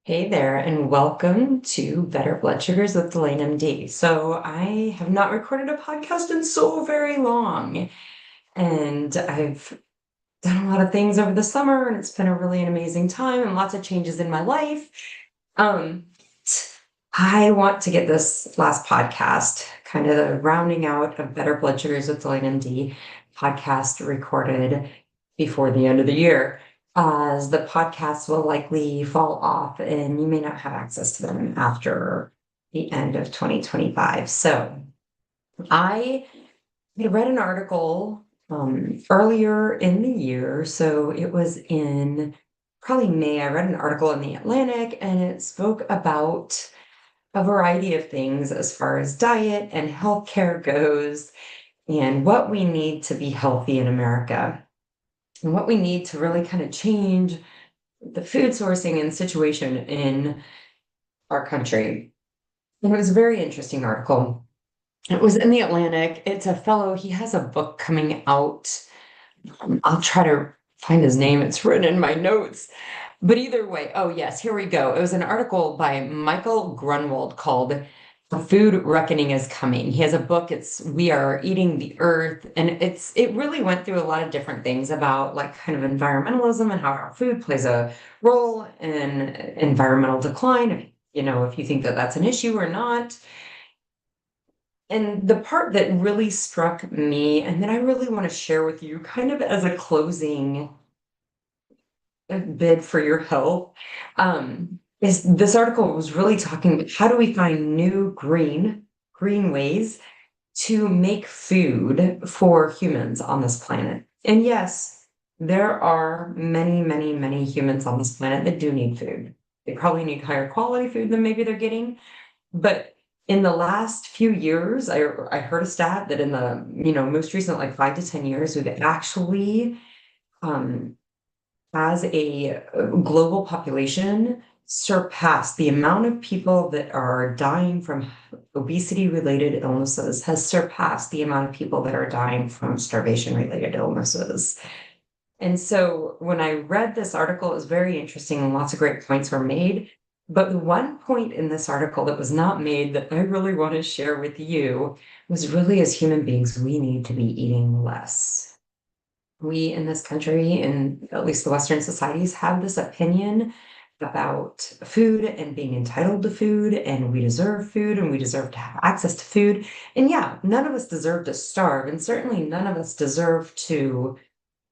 Hey there, and welcome to Better Blood Sugars with DelaneMD. So, I have not recorded a podcast in so very long, and I've done a lot of things over the summer, and it's been a really an amazing time and lots of changes in my life. Um, I want to get this last podcast, kind of the rounding out of Better Blood Sugars with DelaneMD podcast recorded before the end of the year, as the podcasts will likely fall off and you may not have access to them after the end of 2025. So I had read an article earlier in the year. So it was in probably May. I read an article in the Atlantic and it spoke about a variety of things as far as diet and healthcare goes and what we need to be healthy in America and what we need to really kind of change the food sourcing and situation in our country. And it was a very interesting article. It was in the Atlantic. It's a fellow, he has a book coming out. I'll try to find his name. It's written in my notes. But either way, oh yes, here we go. It was an article by Michael Grunwald called "The Food Reckoning is Coming." He has a book, it's We Are Eating the Earth, and it really went through a lot of different things about like kind of environmentalism and how our food plays a role in environmental decline, if you think that that's an issue or not. And the part that really struck me and that I really want to share with you kind of as a closing bid for your help, is this article was really talking about how do we find new green ways to make food for humans on this planet. And yes, there are many, many, many humans on this planet that do need food. They probably need higher quality food than maybe they're getting. But in the last few years, I heard a stat that in the most recent like 5 to 10 years, we've actually um, as a global population surpassed the amount of people that are dying from obesity related illnesses has surpassed the amount of people that are dying from starvation related illnesses. And so when I read this article, it was very interesting and lots of great points were made. But the one point in this article that was not made that I really want to share with you was really as human beings, we need to be eating less. We in this country, in at least the Western societies, have this opinion about food and being entitled to food, and we deserve food and we deserve to have access to food. And yeah, none of us deserve to starve, and certainly none of us deserve to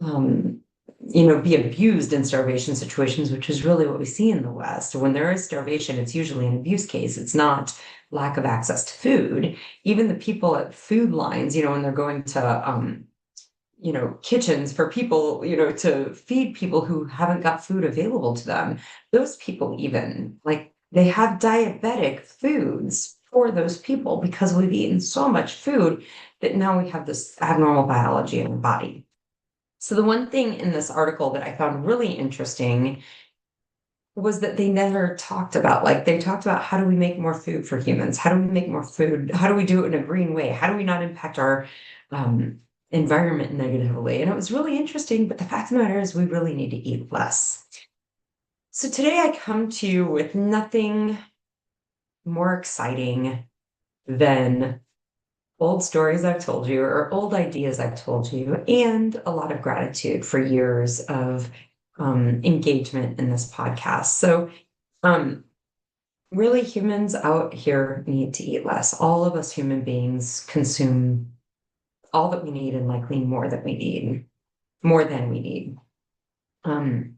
um, be abused in starvation situations, which is really what we see in the West. When there is starvation, it's usually an abuse case. It's not lack of access to food. Even the people at food lines, when they're going to kitchens for people, to feed people who haven't got food available to them. Those people even like they have diabetic foods for those people because we've eaten so much food that now we have this abnormal biology in our body. So the one thing in this article that I found really interesting was that they never talked about, like they talked about how do we make more food for humans? How do we make more food? How do we do it in a green way? How do we not impact our um, environment negatively? And it was really interesting, but the fact of the matter is we really need to eat less. So today I come to you with nothing more exciting than old stories I've told you or old ideas I've told you, and a lot of gratitude for years of engagement in this podcast. So, um, really, humans out here need to eat less. All of us human beings consume all that we need and likely more than we need. Um,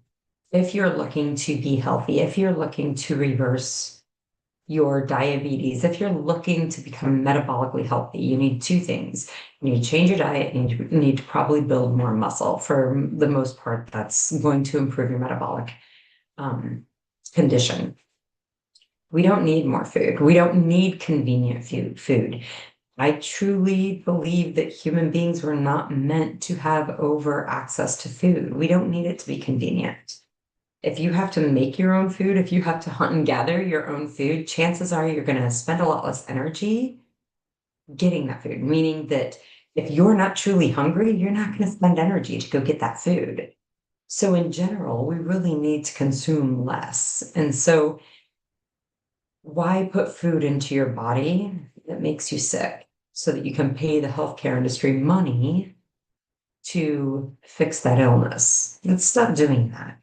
if you're looking to be healthy, if you're looking to reverse your diabetes, if you're looking to become metabolically healthy, you need two things. You need to change your diet and you need to probably build more muscle. For the most part, that's going to improve your metabolic condition. We don't need more food. We don't need convenient food. I truly believe that human beings were not meant to have over access to food. We don't need it to be convenient. If you have to make your own food, if you have to hunt and gather your own food, chances are you're going to spend a lot less energy getting that food, meaning that if you're not truly hungry, you're not going to spend energy to go get that food. So in general, we really need to consume less. And so why put food into your body that makes you sick so that you can pay the healthcare industry money to fix that illness? Let's stop doing that.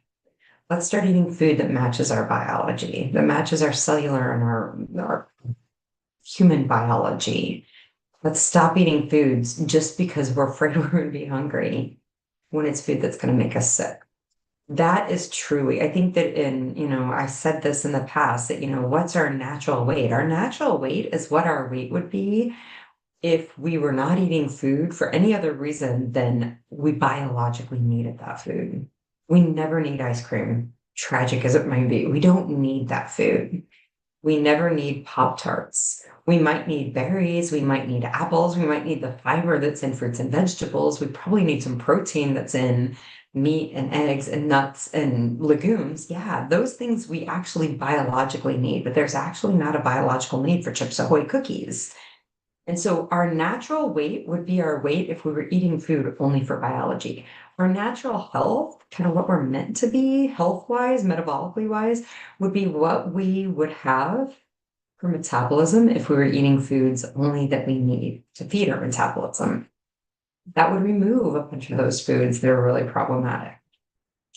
Let's start eating food that matches our biology, that matches our cellular and our human biology. Let's stop eating foods just because we're afraid we're going to be hungry when it's food that's going to make us sick. That is truly, I think that I said this in the past that, what's our natural weight? Our natural weight is what our weight would be if we were not eating food for any other reason than we biologically needed that food. We never need ice cream, tragic as it might be. We don't need that food. We never need Pop-Tarts. We might need berries, we might need apples, we might need the fiber that's in fruits and vegetables. We probably need some protein that's in meat and eggs and nuts and legumes. Yeah, those things we actually biologically need, but there's actually not a biological need for Chips Ahoy cookies. And so our natural weight would be our weight if we were eating food only for biology. Our natural health, kind of what we're meant to be, health wise, metabolically wise, would be what we would have for metabolism if we were eating foods only that we need to feed our metabolism. That would remove a bunch of those foods that are really problematic.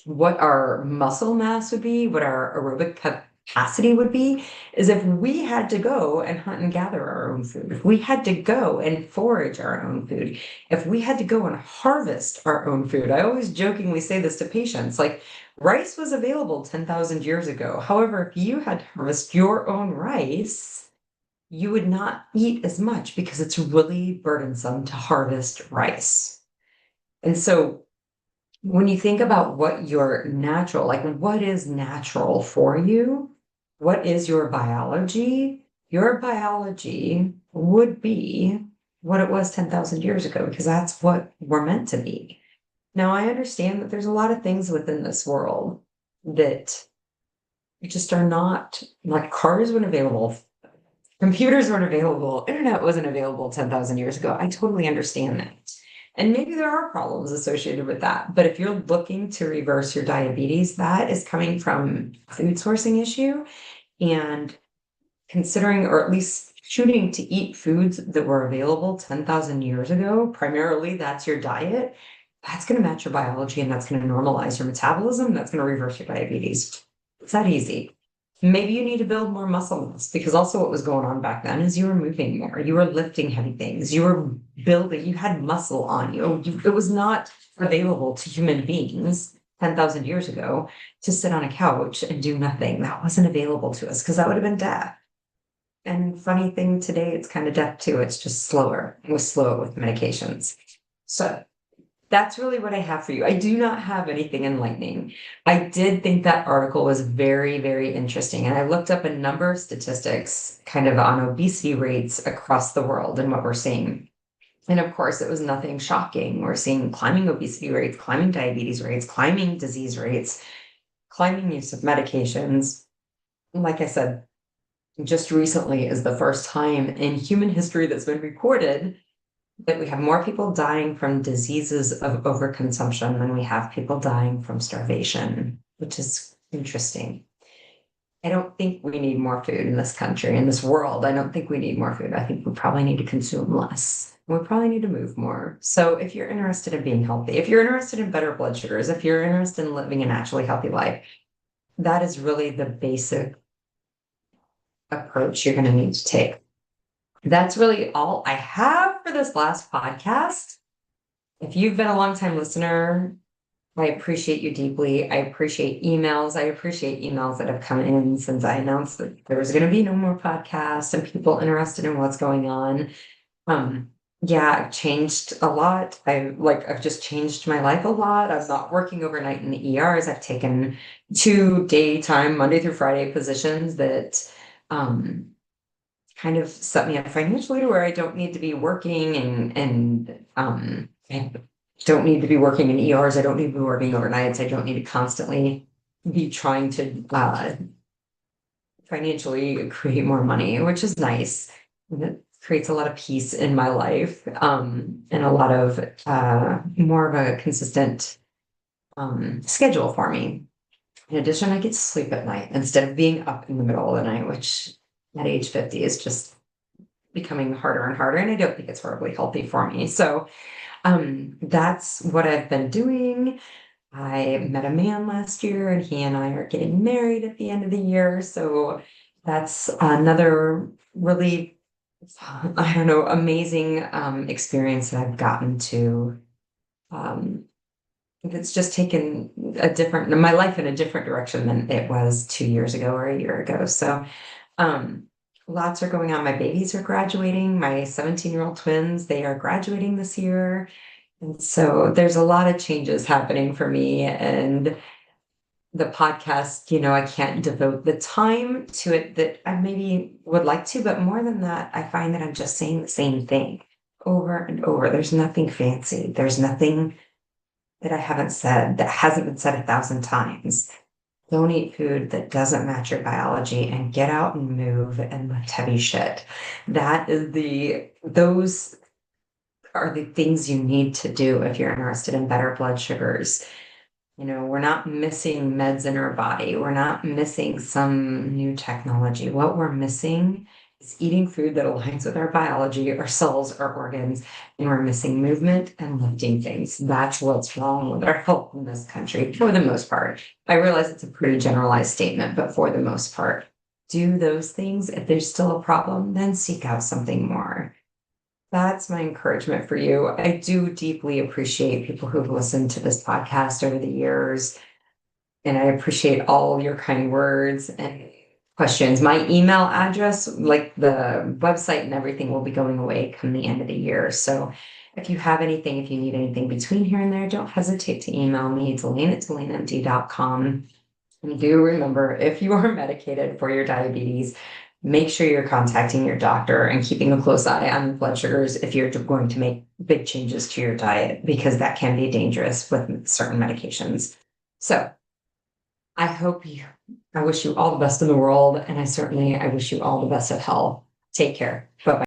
What our muscle mass would be, what our aerobic capacity would be, is if we had to go and hunt and gather our own food, if we had to go and forage our own food, if we had to go and harvest our own food. I always jokingly say this to patients, like rice was available 10,000 years ago. However, if you had to harvest your own rice, you would not eat as much because it's really burdensome to harvest rice. And so when you think about what your natural, like what is natural for you, what is your biology would be what it was 10,000 years ago, because that's what we're meant to be. Now, I understand that there's a lot of things within this world that just are not, like cars weren't available, computers weren't available, internet wasn't available 10,000 years ago. I totally understand that. And maybe there are problems associated with that. But if you're looking to reverse your diabetes, that is coming from a food sourcing issue and considering, or at least shooting to eat foods that were available 10,000 years ago, primarily that's your diet. That's going to match your biology and that's going to normalize your metabolism. That's going to reverse your diabetes. It's that easy. Maybe you need to build more muscle mass because also what was going on back then is you were moving more, you were lifting heavy things, you were building, you had muscle on you. It was not available to human beings 10,000 years ago to sit on a couch and do nothing. That wasn't available to us because that would have been death. And funny thing today, it's kind of death too. It's just slower. It was slow with medications. So that's really what I have for you. I do not have anything enlightening. I did think that article was very, very interesting. And I looked up a number of statistics kind of on obesity rates across the world and what we're seeing. And of course, it was nothing shocking. We're seeing climbing obesity rates, climbing diabetes rates, climbing disease rates, climbing use of medications. Like I said, just recently is the first time in human history that's been recorded that we have more people dying from diseases of overconsumption than we have people dying from starvation, which is interesting. I don't think we need more food in this country, in this world. I don't think we need more food. I think we probably need to consume less. We probably need to move more. So if you're interested in being healthy, if you're interested in better blood sugars, if you're interested in living a naturally healthy life, that is really the basic approach you're going to need to take. That's really all I have for this last podcast. If you've been a long-time listener, I appreciate you deeply. I appreciate emails. I appreciate emails that have come in since I announced that there was going to be no more podcasts and people interested in what's going on. Yeah, I've changed a lot. I've just changed my life a lot. I'm not working overnight in the ERs. I've taken 2 daytime, Monday through Friday positions that kind of set me up financially to where I don't need to be working and I don't need to be working in ERs. I don't need to be working overnights. I don't need to constantly be trying to financially create more money, which is nice. And it creates a lot of peace in my life and a lot of more of a consistent schedule for me. In addition, I get to sleep at night instead of being up in the middle of the night, which at age 50 is just becoming harder and harder. And I don't think it's horribly healthy for me. So that's what I've been doing. I met a man last year and he and I are getting married at the end of the year. So that's another really, I don't know, amazing experience that I've gotten to. Um, it's just taken my life in a different direction than it was 2 years ago or a year ago. So um, lots are going on. My babies are graduating. My 17-year-old twins, they are graduating this year. And so there's a lot of changes happening for me. And the podcast, I can't devote the time to it that I maybe would like to, but more than that, I find that I'm just saying the same thing over and over. There's nothing fancy. There's nothing that I haven't said that hasn't been said 1,000 times. Don't eat food that doesn't match your biology and get out and move and lift heavy shit. Those are the things you need to do if you're interested in better blood sugars. We're not missing meds in our body. We're not missing some new technology. What we're missing is eating food that aligns with our biology, our cells, our organs, and we're missing movement and lifting things. That's what's wrong with our health in this country, for the most part. I realize it's a pretty generalized statement, but for the most part, do those things. If there's still a problem, then seek out something more. That's my encouragement for you. I do deeply appreciate people who've listened to this podcast over the years, and I appreciate all your kind words and questions. My email address, like the website and everything, will be going away come the end of the year. So if you have anything, if you need anything between here and there, don't hesitate to email me, Delane@DelaneMD.com. And do remember, if you are medicated for your diabetes, make sure you're contacting your doctor and keeping a close eye on blood sugars if you're going to make big changes to your diet, because that can be dangerous with certain medications. So I wish you all the best in the world. And I wish you all the best of health. Take care. Bye bye.